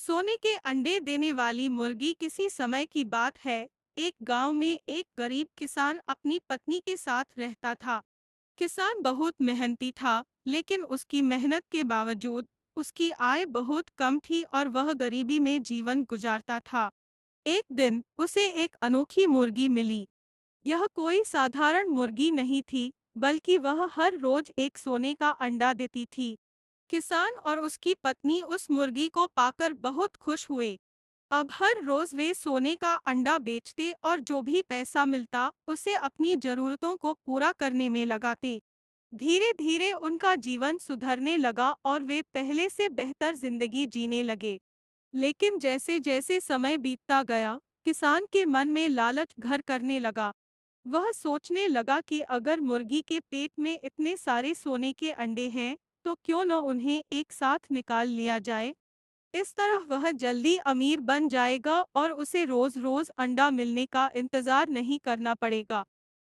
सोने के अंडे देने वाली मुर्गी। किसी समय की बात है। एक गांव में एक गरीब किसान अपनी पत्नी के साथ रहता था। किसान बहुत मेहनती था, लेकिन उसकी मेहनत के बावजूद उसकी आय बहुत कम थी और वह गरीबी में जीवन गुजारता था। एक दिन उसे एक अनोखी मुर्गी मिली। यह कोई साधारण मुर्गी नहीं थी, बल्कि वह हर रोज एक सोने का अंडा देती थी। किसान और उसकी पत्नी उस मुर्गी को पाकर बहुत खुश हुए। अब हर रोज वे सोने का अंडा बेचते और जो भी पैसा मिलता उसे अपनी जरूरतों को पूरा करने में लगाते। धीरे धीरे उनका जीवन सुधरने लगा और वे पहले से बेहतर जिंदगी जीने लगे। लेकिन जैसे जैसे समय बीतता गया, किसान के मन में लालच घर करने लगा। वह सोचने लगा कि अगर मुर्गी के पेट में इतने सारे सोने के अंडे हैं, तो क्यों न उन्हें एक साथ निकाल लिया जाए। इस तरह वह जल्दी अमीर बन जाएगा और उसे रोज रोज अंडा मिलने का इंतजार नहीं करना पड़ेगा।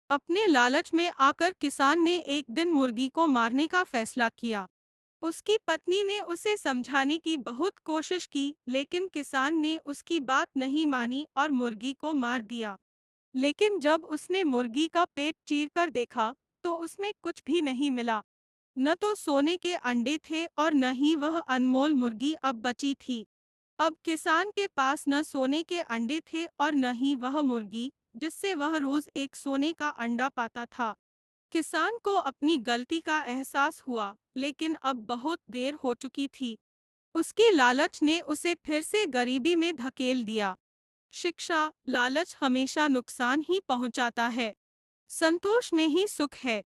अपने लालच में आकर किसान ने एक दिन मुर्गी को मारने का फैसला किया। उसकी पत्नी ने उसे समझाने की बहुत कोशिश की, लेकिन किसान ने उसकी बात नहीं मानी और मुर्गी को मार दिया। लेकिन जब उसने मुर्गी का पेट चीरकर देखा, तो उसमें कुछ भी नहीं मिला। न तो सोने के अंडे थे और न ही वह अनमोल मुर्गी अब बची थी। अब किसान के पास न सोने के अंडे थे और न ही वह मुर्गी, जिससे वह रोज एक सोने का अंडा पाता था। किसान को अपनी गलती का एहसास हुआ, लेकिन अब बहुत देर हो चुकी थी। उसकी लालच ने उसे फिर से गरीबी में धकेल दिया। शिक्षा, लालच हमेशा नुकसान ही पहुंचाता है। संतोष में ही सुख है।